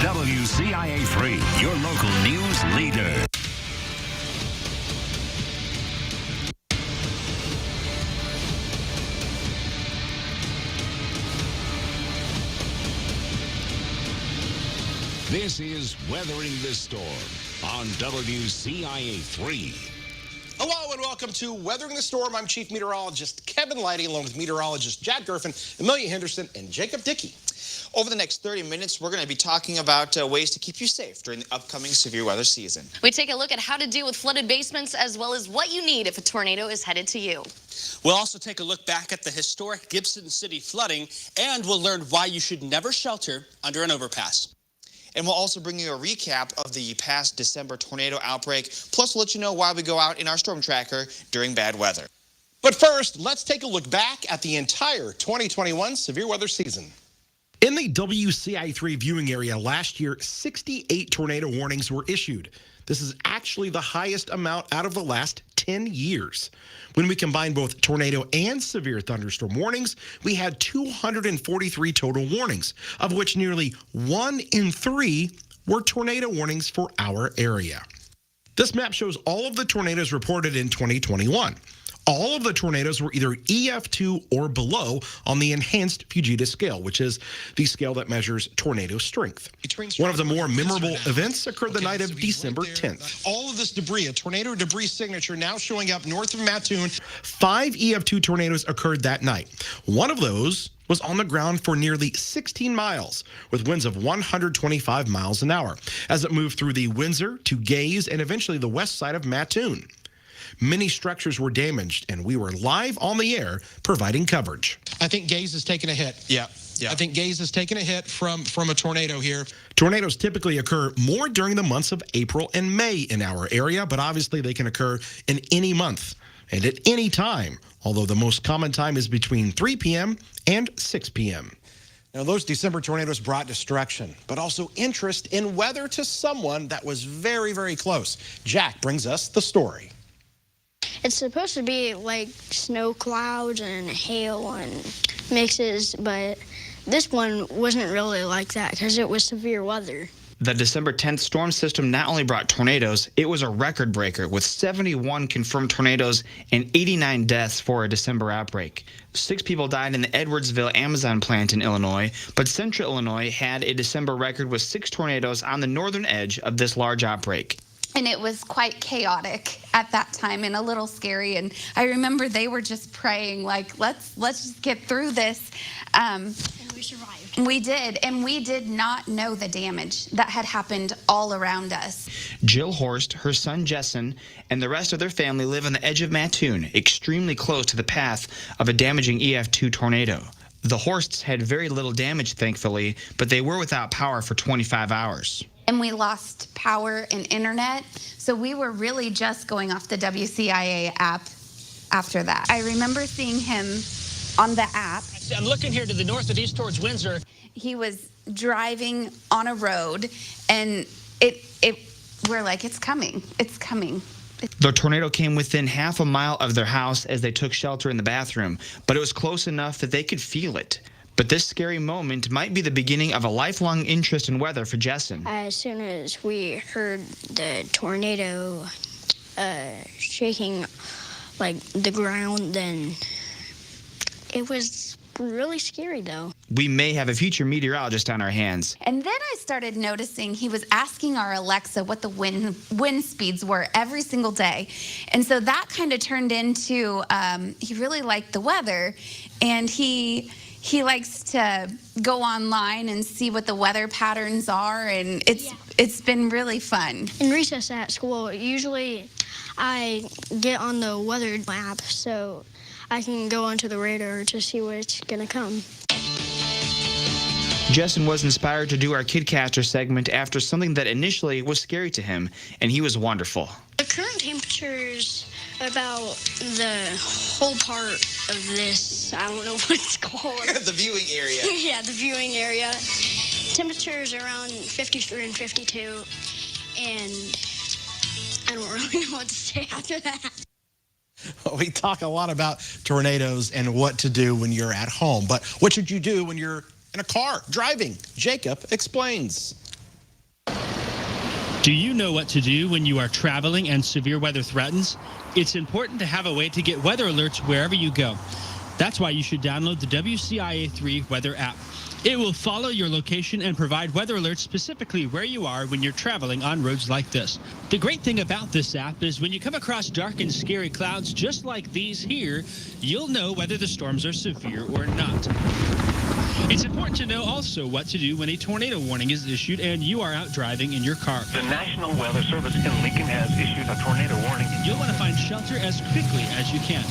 WCIA 3, your local news leader. This is Weathering the Storm on WCIA 3. Hello and welcome to Weathering the Storm. I'm Chief Meteorologist Kevin Lighty, along with meteorologist Jack Griffin, Amelia Henderson, and Jacob Dickey. Over the next 30 minutes, we're going to be talking about ways to keep you safe during the upcoming severe weather season. We take a look at how to deal with flooded basements, as well as what you need if a tornado is headed to you. We'll also take a look back at the historic Gibson City flooding, and we'll learn why you should never shelter under an overpass. And we'll also bring you a recap of the past December tornado outbreak, plus we'll let you know why we go out in our storm tracker during bad weather. But first, let's take a look back at the entire 2021 severe weather season. In the WCIA3 viewing area last year, 68 tornado warnings were issued. This is actually the highest amount out of the last 10 years. When we combine both tornado and severe thunderstorm warnings, we had 243 total warnings, of which nearly 1 in 3 were tornado warnings for our area. This map shows all of the tornadoes reported in 2021. All of the tornadoes were either EF2 or below on the enhanced Fujita scale, which is the scale that measures tornado strength. One of the more memorable events occurred the night of December 10th. All of this debris, a tornado debris signature now showing up north of Mattoon. 5 EF2 tornadoes occurred that night. One of those was on the ground for nearly 16 miles, with winds of 125 miles an hour, as it moved through the Windsor to Gaze and eventually the west side of Mattoon. Many structures were damaged, and we were live on the air providing coverage. I think Gaze has taken a hit. Yeah. I think Gaze has taken a hit from a tornado here. Tornadoes typically occur more during the months of April and May in our area, but obviously they can occur in any month and at any time, although the most common time is between 3 p.m. and 6 p.m. Now, those December tornadoes brought destruction, but also interest in weather to someone that was very, very close. Jack brings us the story. It's supposed to be like snow clouds and hail and mixes, but this one wasn't really like that because it was severe weather. The December 10th storm system not only brought tornadoes, it was a record breaker with 71 confirmed tornadoes and 89 deaths for a December outbreak. 6 people died in the Edwardsville Amazon plant in Illinois, but Central Illinois had a December record with 6 tornadoes on the northern edge of this large outbreak. And it was quite chaotic at that time and a little scary. And I remember they were just praying, like, let's just get through this. And we survived. We did. And we did not know the damage that had happened all around us. Jill Horst, her son Jessen, and the rest of their family live on the edge of Mattoon, extremely close to the path of a damaging EF2 tornado. The Horsts had very little damage, thankfully, but they were without power for 25 hours. And we lost power and internet, so we were really just going off the WCIA app after that. I remember seeing him on the app. I'm looking here to the north and east towards Windsor. He was driving on a road, and we're like, it's coming, it's coming. The tornado came within half a mile of their house as they took shelter in the bathroom, but it was close enough that they could feel it. But this scary moment might be the beginning of a lifelong interest in weather for Jessen. As soon as we heard the tornado shaking like the ground, then it was really scary though. We may have a future meteorologist on our hands. And then I started noticing he was asking our Alexa what the wind speeds were every single day. And so that kind of turned into, he really liked the weather, and he likes to go online and see what the weather patterns are, and it's been really fun. In recess at school, usually I get on the weather app so I can go onto the radar to see what's gonna come. Jessen was inspired to do our Kidcaster segment after something that initially was scary to him, and he was wonderful. The current temperature's about the whole part of this, I don't know what it's called. The viewing area. Yeah, the viewing area. Temperatures around 53 and 52, and I don't really know what to say after that. We talk a lot about tornadoes and what to do when you're at home, but what should you do when you're in a car driving? Jacob explains. Do you know what to do when you are traveling and severe weather threatens? It's important to have a way to get weather alerts wherever you go. That's why you should download the WCIA 3 weather app. It will follow your location and provide weather alerts specifically where you are when you're traveling on roads like this. The great thing about this app is when you come across dark and scary clouds just like these here, you'll know whether the storms are severe or not. It's important to know also what to do when a tornado warning is issued and you are out driving in your car. The National Weather Service in Lincoln has issued a tornado warning. You'll want to find shelter as quickly as you can.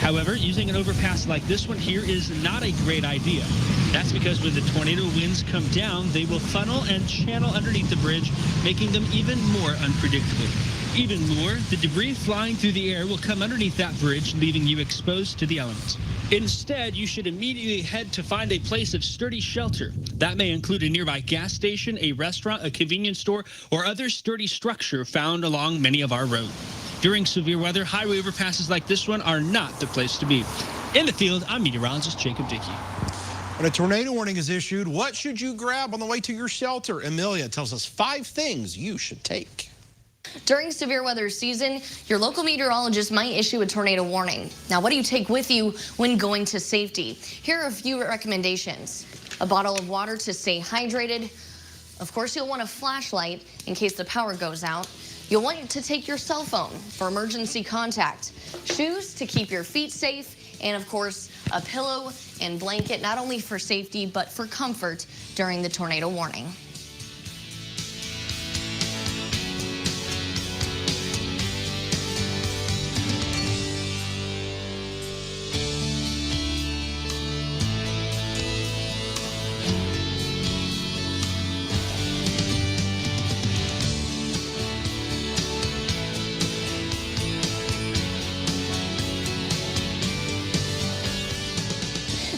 However, using an overpass like this one here is not a great idea. That's because when the tornado winds come down, they will funnel and channel underneath the bridge, making them even more unpredictable. Even more, the debris flying through the air will come underneath that bridge, leaving you exposed to the elements. Instead, you should immediately head to find a place of sturdy shelter. That may include a nearby gas station, a restaurant, a convenience store, or other sturdy structure found along many of our roads. During severe weather, highway overpasses like this one are not the place to be. In the field, I'm meteorologist Jacob Dickey. When a tornado warning is issued, what should you grab on the way to your shelter? Amelia tells us 5 things you should take. During severe weather season, your local meteorologist might issue a tornado warning. Now, what do you take with you when going to safety? Here are a few recommendations. A bottle of water to stay hydrated. Of course, you'll want a flashlight in case the power goes out. You'll want to take your cell phone for emergency contact. Shoes to keep your feet safe. And of course, a pillow and blanket, not only for safety, but for comfort during the tornado warning.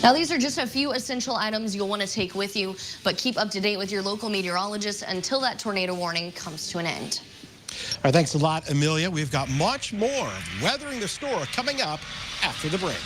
Now, these are just a few essential items you'll want to take with you, but keep up to date with your local meteorologist until that tornado warning comes to an end. All right, thanks a lot, Amelia. We've got much more of Weathering the Storm coming up after the break.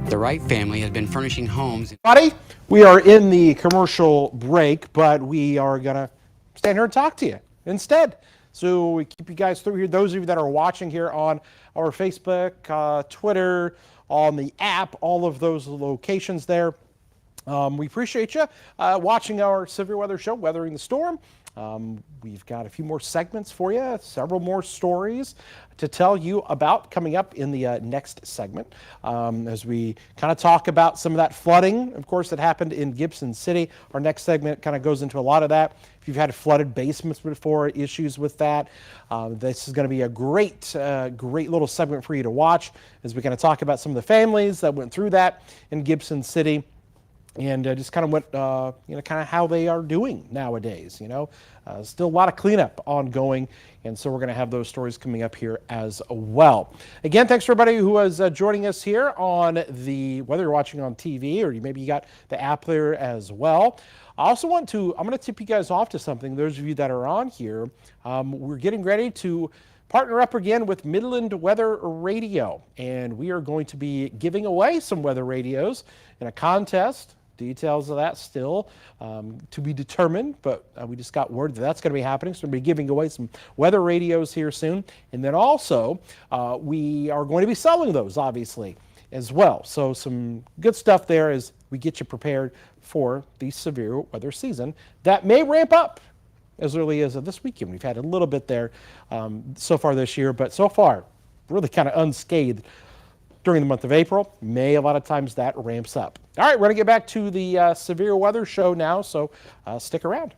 The Wright family has been furnishing homes. Buddy, we are in the commercial break, but we are going to stand here and talk to you instead. So we keep you guys through here. Those of you that are watching here on our Facebook, Twitter, on the app, all of those locations there. We appreciate you watching our severe weather show, Weathering the Storm. We've got a few more segments for you, several more stories to tell you about coming up in the next segment as we kind of talk about some of that flooding, of course, that happened in Gibson City. Our next segment kind of goes into a lot of that. If you've had flooded basements before, issues with that, this is going to be a great little segment for you to watch as we kind of talk about some of the families that went through that in Gibson City. And just kind of what, kind of how they are doing nowadays, Still a lot of cleanup ongoing, and so we're going to have those stories coming up here as well. Again, thanks for everybody who is joining us here on the, whether you're watching on TV or maybe you got the app there as well. I also I'm going to tip you guys off to something, those of you that are on here. We're getting ready to partner up again with Midland Weather Radio, and we are going to be giving away some weather radios in a contest. Details of that still to be determined, but we just got word that that's going to be happening. So we'll be giving away some weather radios here soon. And then also, we are going to be selling those, obviously, as well. So some good stuff there as we get you prepared for the severe weather season that may ramp up as early as this weekend. We've had a little bit there so far this year, but so far, really kind of unscathed during the month of April. May, a lot of times that ramps up. All right, we're going to get back to the severe weather show now, so stick around.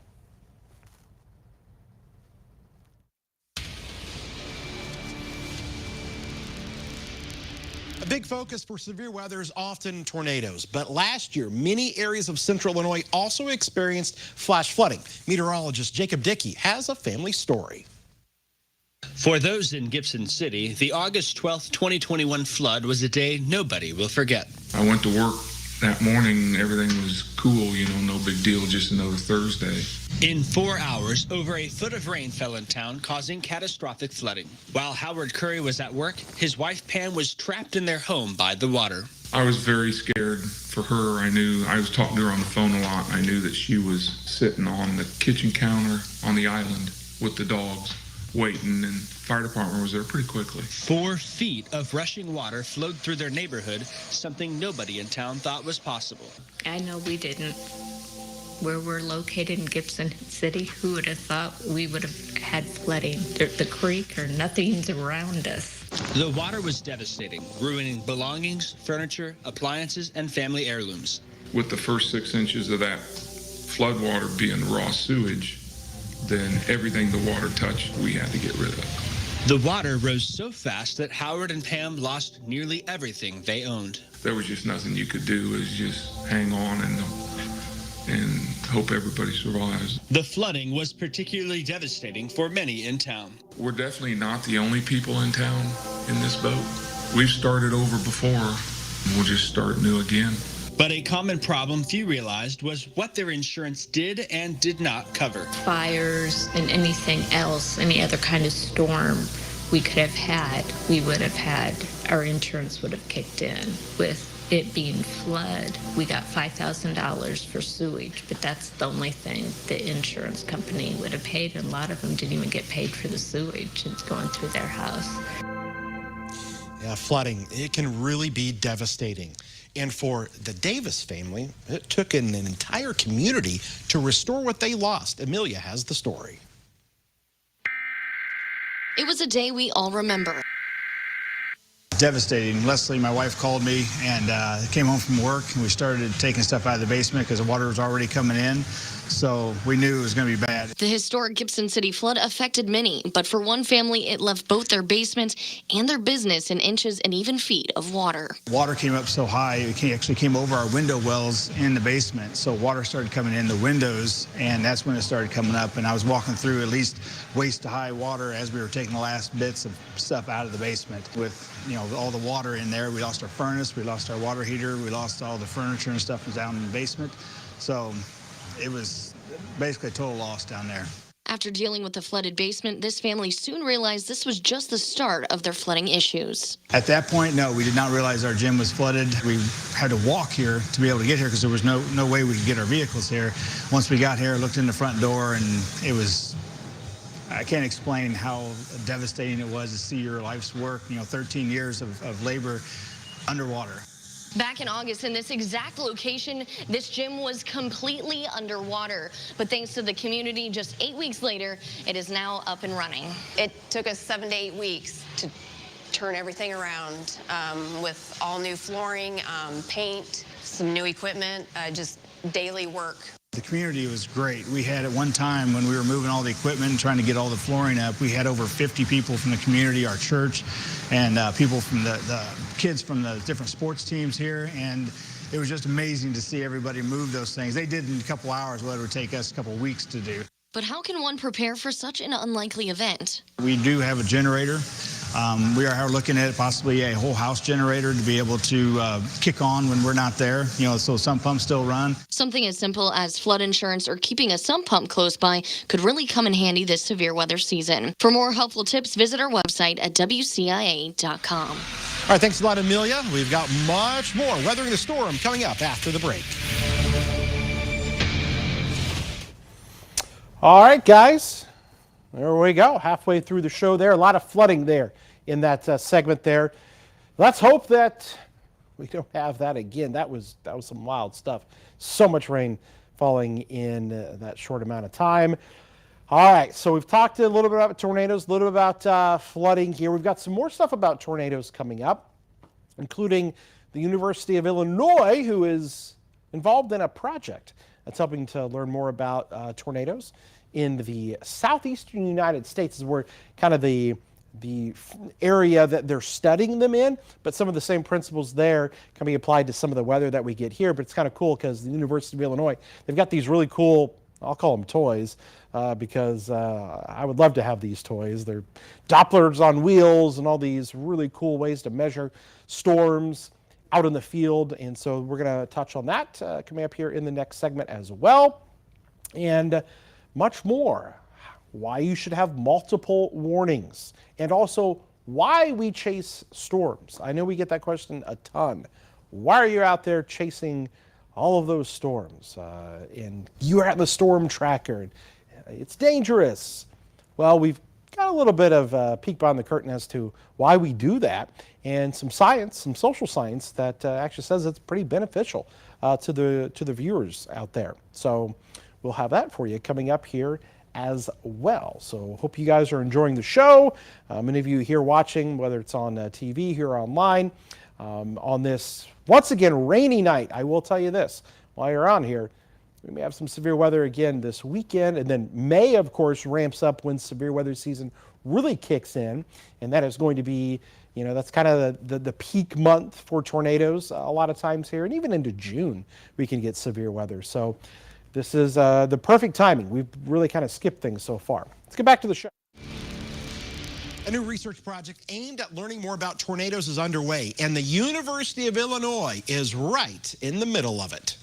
A big focus for severe weather is often tornadoes, but last year, many areas of central Illinois also experienced flash flooding. Meteorologist Jacob Dickey has a family story. For those in Gibson City, the August 12th, 2021 flood was a day nobody will forget. I went to work that morning, everything was cool, no big deal, just another Thursday. In 4 hours, over a foot of rain fell in town, causing catastrophic flooding. While Howard Curry was at work, his wife Pam was trapped in their home by the water. I was very scared for her. I was talking to her on the phone a lot. I knew that she was sitting on the kitchen counter on the island with the dogs waiting, and fire department was there pretty quickly. 4 feet of rushing water flowed through their neighborhood, something nobody in town thought was possible. I know we didn't. Where we're located in Gibson City, who would have thought we would have had flooding? The creek or nothing's around us. The water was devastating, ruining belongings, furniture, appliances, and family heirlooms. With the first 6 inches of that flood water being raw sewage, then everything the water touched, we had to get rid of. The water rose so fast that Howard and Pam lost nearly everything they owned. There was just nothing you could do, is just hang on and hope everybody survives. The flooding was particularly devastating for many in town. We're definitely not the only people in town in this boat. We've started over before. We'll just start new again. But a common problem few realized was what their insurance did and did not cover. Fires and anything else, any other kind of storm we could have had, we would have had, our insurance would have kicked in. With it being flood, we got $5,000 for sewage, but that's the only thing the insurance company would have paid, and a lot of them didn't even get paid for the sewage. It's going through their house. Yeah, flooding, it can really be devastating. And for the Davis family, it took an entire community to restore what they lost. Amelia has the story. It was a day we all remember. Devastating. Leslie, my wife, called me and came home from work, and we started taking stuff out of the basement because the water was already coming in. So we knew it was going to be bad. The historic Gibson City flood affected many, but for one family, it left both their basement and their business in inches and even feet of water. Water came up so high, it actually came over our window wells in the basement. So water started coming in the windows, and that's when it started coming up. And I was walking through at least waist to high water as we were taking the last bits of stuff out of the basement. With all the water in there, we lost our furnace, we lost our water heater, we lost all the furniture and stuff was down in the basement. So it was basically a total loss down there. After dealing with the flooded basement, this family soon realized this was just the start of their flooding issues. At that point, no, we did not realize our gym was flooded. We had to walk here to be able to get here because there was no way we could get our vehicles here. Once we got here, looked in the front door, and it was, I can't explain how devastating it was to see your life's work, 13 years of labor underwater. Back in August, in this exact location, this gym was completely underwater. But thanks to the community, just 8 weeks later, it is now up and running. It took us 7 to 8 weeks to turn everything around with all new flooring, paint, some new equipment, just daily work. The community was great. We had at one time when we were moving all the equipment and trying to get all the flooring up, we had over 50 people from the community, our church, and people from the kids from the different sports teams here. And it was just amazing to see everybody move those things. They did in a couple hours what it would take us a couple weeks to do. But how can one prepare for such an unlikely event? We do have a generator. We are looking at possibly a whole house generator to be able to kick on when we're not there, so some pumps still run. Something as simple as flood insurance or keeping a sump pump close by could really come in handy this severe weather season. For more helpful tips, visit our website at WCIA.com. All right, thanks a lot, Amelia. We've got much more Weathering the Storm coming up after the break. All right, guys, there we go. Halfway through the show there. A lot of flooding there in that segment there. Let's hope that we don't have that again. That was some wild stuff. So much rain falling in that short amount of time. All right, so we've talked a little bit about tornadoes, a little bit about flooding here. We've got some more stuff about tornadoes coming up, including the University of Illinois, who is involved in a project that's helping to learn more about tornadoes in the southeastern United States. Is where kind of the area that they're studying them in, but some of the same principles there can be applied to some of the weather that we get here. But it's kind of cool because the University of Illinois, they've got these really cool, I'll call them toys, because I would love to have these toys. They're Dopplers on wheels and all these really cool ways to measure storms out in the field. And so we're going to touch on that coming up here in the next segment as well. And much more. Why you should have multiple warnings, and also why we chase storms. I know we get that question a ton. Why are you out there chasing all of those storms? And you're at the storm tracker. It's dangerous. Well, we've got a little bit of a peek behind the curtain as to why we do that, and some science, some social science that actually says it's pretty beneficial to the viewers out there. So we'll have that for you coming up here as well. So hope you guys are enjoying the show. Many of you here watching, whether it's on TV, here online, on this once again rainy night. I will tell you this, while you're on here, we may have some severe weather again this weekend, and then May, of course, ramps up when severe weather season really kicks in, and that is going to be, you know, that's kind of the peak month for tornadoes a lot of times here, and even into June we can get severe weather. So this is the perfect timing. We've really kind of skipped things so far. Let's get back to the show. A new research project aimed at learning more about tornadoes is underway, and the University of Illinois is right in the middle of it.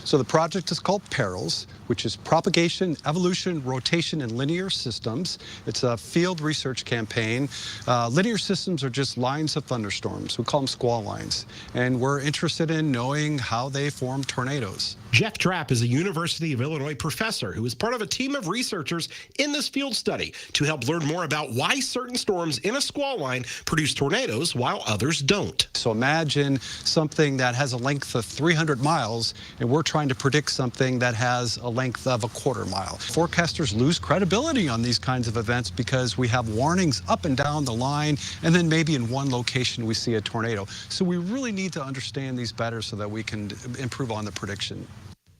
So the project is called PERILS, which is Propagation, Evolution, Rotation, and Linear Systems. It's a field research campaign. Linear systems are just lines of thunderstorms. We call them squall lines. And we're interested in knowing how they form tornadoes. Jeff Trapp is a University of Illinois professor who is part of a team of researchers in this field study to help learn more about why certain storms in a squall line produce tornadoes while others don't. So imagine something that has a length of 300 miles, and we're trying to predict something that has a length of a quarter mile. Forecasters lose credibility on these kinds of events because we have warnings up and down the line, and then maybe in one location we see a tornado. So we really need to understand these better so that we can improve on the prediction.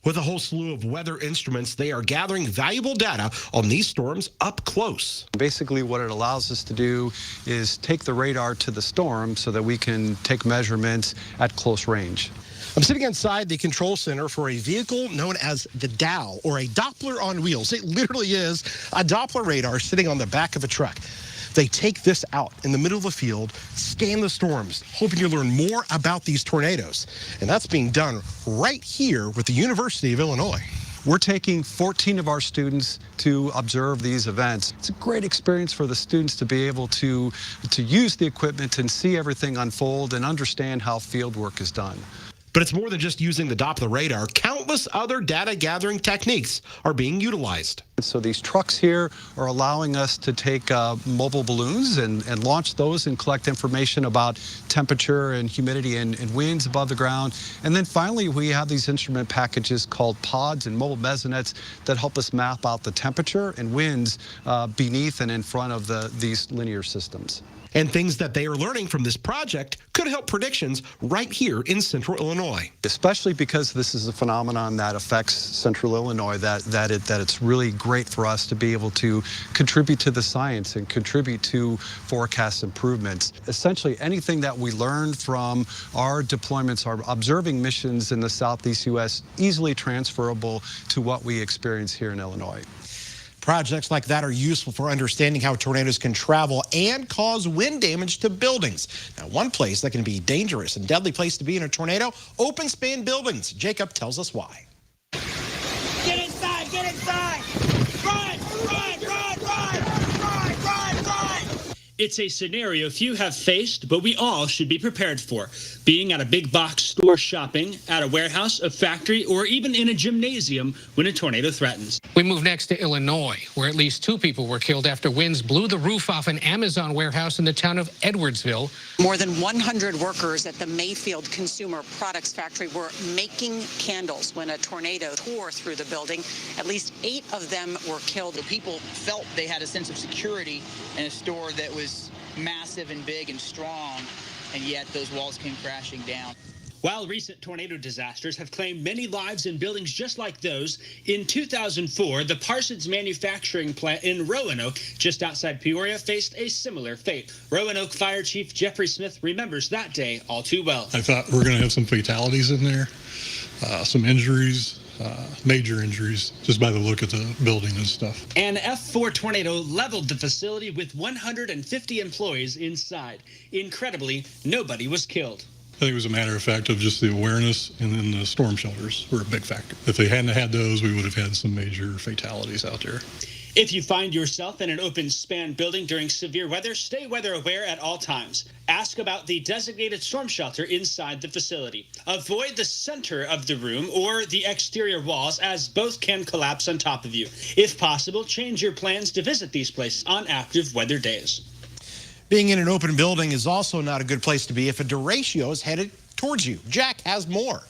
With a whole slew of weather instruments, they are gathering valuable data on these storms up close. Basically, what it allows us to do is take the radar to the storm so that we can take measurements at close range. I'm sitting inside the control center for a vehicle known as the DOW, or a Doppler on wheels. It literally is a Doppler radar sitting on the back of a truck. They take this out in the middle of the field, scan the storms, hoping to learn more about these tornadoes. And that's being done right here with the University of Illinois. We're taking 14 of our students to observe these events. It's a great experience for the students to be able to use the equipment and see everything unfold and understand how field work is done. But it's more than just using the Doppler radar. Countless other data gathering techniques are being utilized. So these trucks here are allowing us to take mobile balloons and launch those and collect information about temperature and humidity and winds above the ground. And then finally, we have these instrument packages called pods and mobile mesonettes that help us map out the temperature and winds beneath and in front of these linear systems. And things that they are learning from this project could help predictions right here in Central Illinois. Especially because this is a phenomenon that affects Central Illinois, that it's really great for us to be able to contribute to the science and contribute to forecast improvements. Essentially, anything that we learn from our deployments, our observing missions in the Southeast U.S., easily transferable to what we experience here in Illinois. Projects like that are useful for understanding how tornadoes can travel and cause wind damage to buildings. Now, one place that can be dangerous and deadly place to be in a tornado, open span buildings. Jacob tells us why. Get inside! Get inside! Run! Run! Run! Run! Run! Run! Run! It's a scenario few have faced, but we all should be prepared for. Being at a big box store shopping, at a warehouse, a factory, or even in a gymnasium when a tornado threatens. We move next to Illinois, where at least 2 people were killed after winds blew the roof off an Amazon warehouse in the town of Edwardsville. More than 100 workers at the Mayfield Consumer Products Factory were making candles when a tornado tore through the building. At least 8 of them were killed. The people felt they had a sense of security in a store that was massive and big and strong, and yet those walls came crashing down. While recent tornado disasters have claimed many lives in buildings just like those, in 2004, the Parsons manufacturing plant in Roanoke, just outside Peoria, faced a similar fate. Roanoke Fire Chief Jeffrey Smith remembers that day all too well. I thought we're going to have some fatalities in there, some injuries. Major injuries just by the look at the building and stuff. An F4 tornado leveled the facility with 150 employees inside. Incredibly, nobody was killed. think it was a matter of fact of just the awareness, and then the storm shelters were a big factor. If they hadn't had those, we would have had some major fatalities out there. If you find yourself in an open span building during severe weather, stay weather aware at all times. Ask about the designated storm shelter inside the facility. Avoid the center of the room or the exterior walls, as both can collapse on top of you. If possible, change your plans to visit these places on active weather days. Being in an open building is also not a good place to be if a derecho is headed towards you. Jack has more.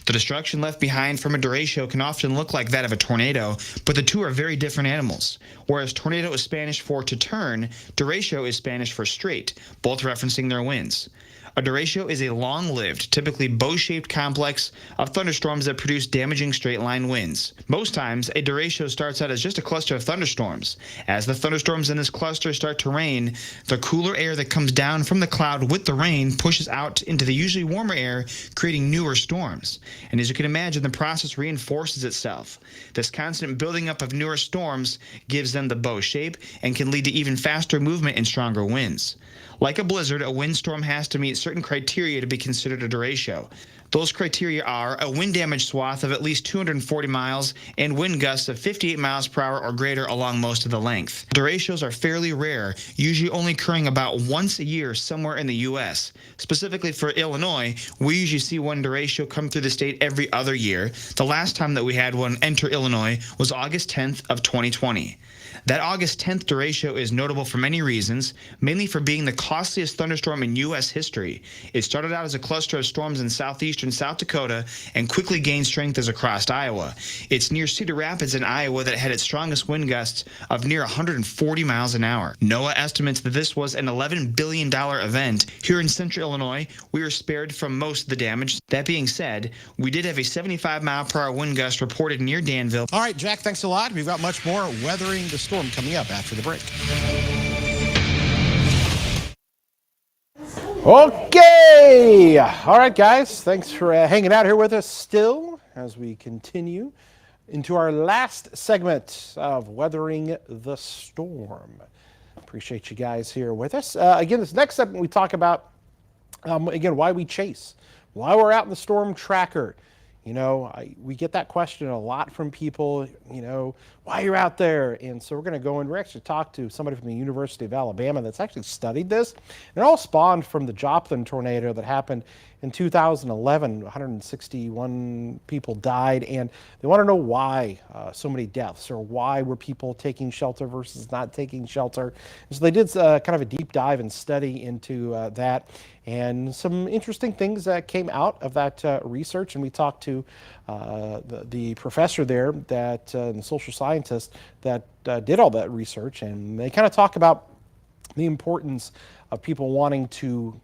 The destruction left behind from a derecho can often look like that of a tornado, but the two are very different animals. Whereas tornado is Spanish for to turn, derecho is Spanish for straight, both referencing their winds. A derecho is a long-lived, typically bow-shaped complex of thunderstorms that produce damaging straight-line winds. Most times, a derecho starts out as just a cluster of thunderstorms. As the thunderstorms in this cluster start to rain, the cooler air that comes down from the cloud with the rain pushes out into the usually warmer air, creating newer storms. And as you can imagine, the process reinforces itself. This constant building up of newer storms gives them the bow shape and can lead to even faster movement and stronger winds. Like a blizzard, a windstorm has to meet certain criteria to be considered a derecho. Those criteria are a wind damage swath of at least 240 miles and wind gusts of 58 miles per hour or greater along most of the length. Derechos are fairly rare, usually only occurring about once a year somewhere in the U.S. Specifically for Illinois, we usually see one derecho come through the state every other year. The last time that we had one enter Illinois was August 10th of 2020. That August 10th derecho is notable for many reasons, mainly for being the costliest thunderstorm in U.S. history. It started out as a cluster of storms in southeastern South Dakota and quickly gained strength as across Iowa. It's near Cedar Rapids in Iowa that had its strongest wind gusts of near 140 miles an hour. Noaa estimates that this was an $11 billion event. Here in central Illinois, we were spared from most of the damage. That being said, we did have a 75 mile per hour wind gust reported near Danville. All right, Jack, thanks a lot. We've got much more weathering the storm coming up after the break. Okay. All right, guys. Thanks for hanging out here with us still as we continue into our last segment of Weathering the Storm. Appreciate you guys here with us. Again, this next segment we talk about, again, why we chase, why we're out in the storm tracker. You know, we get that question a lot from people, you know, why you're out there. And so we're going to go and we're actually talk to somebody from the University of Alabama that's actually studied this. And it all spawned from the Joplin tornado that happened in 2011. 161 people died, and they want to know why so many deaths, or why were people taking shelter versus not taking shelter. And so they did kind of a deep dive and study into that. And some interesting things that came out of that research. And we talked to the professor there, that the social scientist that did all that research. And they kind of talk about the importance of people wanting to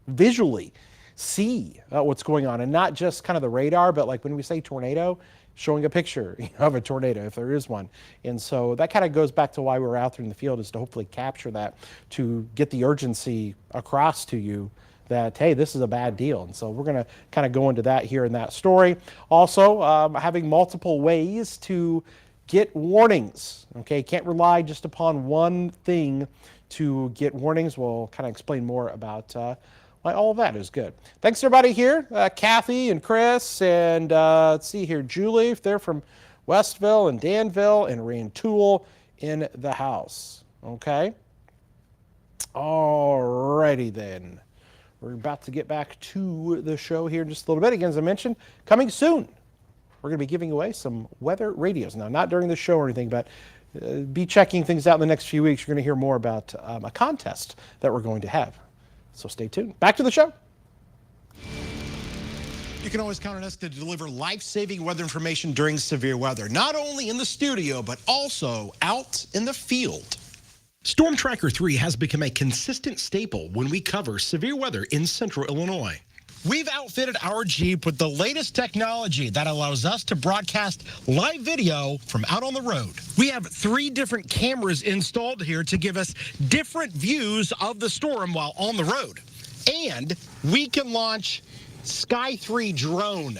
visually see what's going on, and not just kind of the radar, but like when we say tornado, showing a picture of a tornado if there is one. And so that kind of goes back to why we're out there in the field, is to hopefully capture that, to get the urgency across to you that, hey, this is a bad deal. And so we're going to kind of go into that here in that story. Also, having multiple ways to get warnings. Okay, can't rely just upon one thing to get warnings. We'll kind of explain more about why all of that is good. Thanks everybody here, Kathy and Chris, and let's see here, Julie, if they're from Westville and Danville, and Rantoul in the house. Okay. All righty then. We're about to get back to the show here in just a little bit. Again, as I mentioned, coming soon, we're going to be giving away some weather radios. Now, not during the show or anything, but be checking things out in the next few weeks. You're going to hear more about a contest that we're going to have. So stay tuned. Back to the show. You can always count on us to deliver life-saving weather information during severe weather, not only in the studio, but also out in the field. Storm Tracker 3 has become a consistent staple when we cover severe weather in central Illinois. We've outfitted our Jeep with the latest technology that allows us to broadcast live video from out on the road. We have 3 different cameras installed here to give us different views of the storm while on the road. And we can launch Sky 3 drone.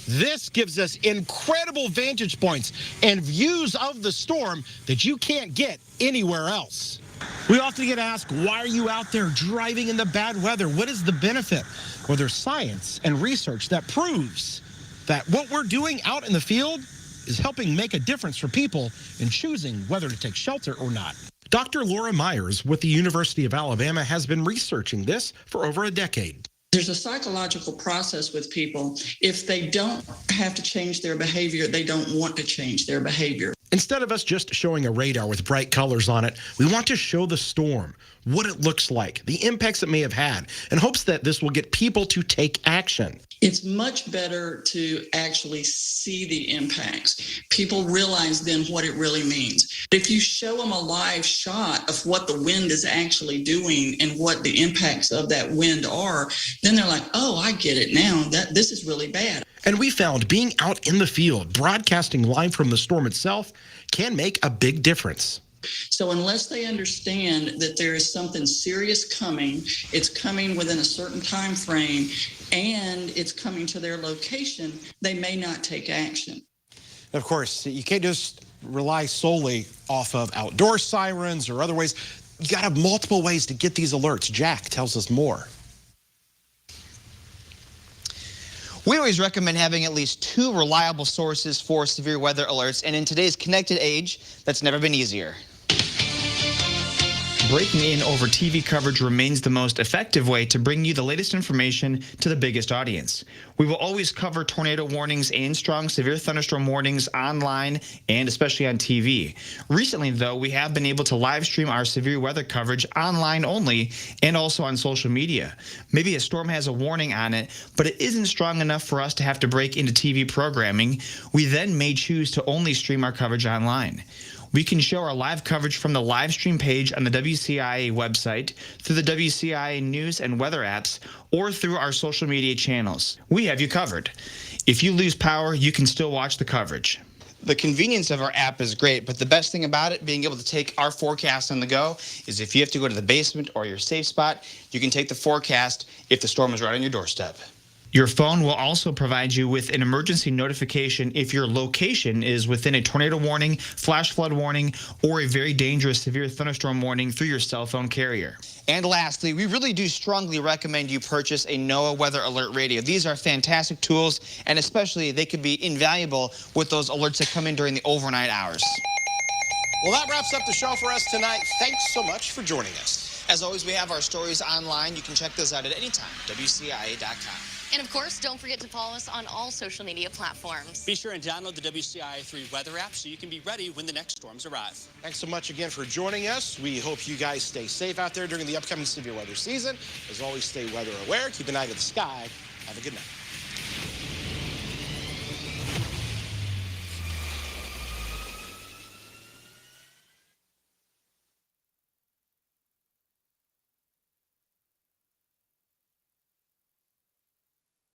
This gives us incredible vantage points and views of the storm that you can't get anywhere else. We often get asked, why are you out there driving in the bad weather? What is the benefit? Well, there's science and research that proves that what we're doing out in the field is helping make a difference for people in choosing whether to take shelter or not. Dr. Laura Myers with the University of Alabama has been researching this for over a decade. There's a psychological process with people. If they don't have to change their behavior, they don't want to change their behavior. Instead of us just showing a radar with bright colors on it, we want to show the storm, what it looks like, the impacts it may have had, in hopes that this will get people to take action. It's much better to actually see the impacts. People realize then what it really means. If you show them a live shot of what the wind is actually doing and what the impacts of that wind are, then they're like, oh, I get it now. This is really bad. And we found being out in the field, broadcasting live from the storm itself, can make a big difference. So unless they understand that there is something serious coming, it's coming within a certain time frame, and it's coming to their location, they may not take action. Of course, you can't just rely solely off of outdoor sirens or other ways. You got to have multiple ways to get these alerts. Jack tells us more. We always recommend having at least 2 reliable sources for severe weather alerts, and in today's connected age, that's never been easier. Breaking in over TV coverage remains the most effective way to bring you the latest information to the biggest audience. We will always cover tornado warnings and strong severe thunderstorm warnings online and especially on TV. Recently, though, we have been able to live stream our severe weather coverage online only and also on social media. Maybe a storm has a warning on it, but it isn't strong enough for us to have to break into TV programming. We then may choose to only stream our coverage online. We can show our live coverage from the live stream page on the WCIA website, through the WCIA news and weather apps, or through our social media channels. We have you covered. If you lose power, you can still watch the coverage. The convenience of our app is great, but the best thing about it, being able to take our forecast on the go, is if you have to go to the basement or your safe spot, you can take the forecast if the storm is right on your doorstep. Your phone will also provide you with an emergency notification if your location is within a tornado warning, flash flood warning, or a very dangerous severe thunderstorm warning through your cell phone carrier. And lastly, we really do strongly recommend you purchase a Noaa Weather Alert Radio. These are fantastic tools, and especially they could be invaluable with those alerts that come in during the overnight hours. Well, that wraps up the show for us tonight. Thanks so much for joining us. As always, we have our stories online. You can check those out at any time, WCIA.com. And of course, don't forget to follow us on all social media platforms. Be sure and download the WCIA 3 weather app so you can be ready when the next storms arrive. Thanks so much again for joining us. We hope you guys stay safe out there during the upcoming severe weather season. As always, stay weather aware. Keep an eye to the sky. Have a good night.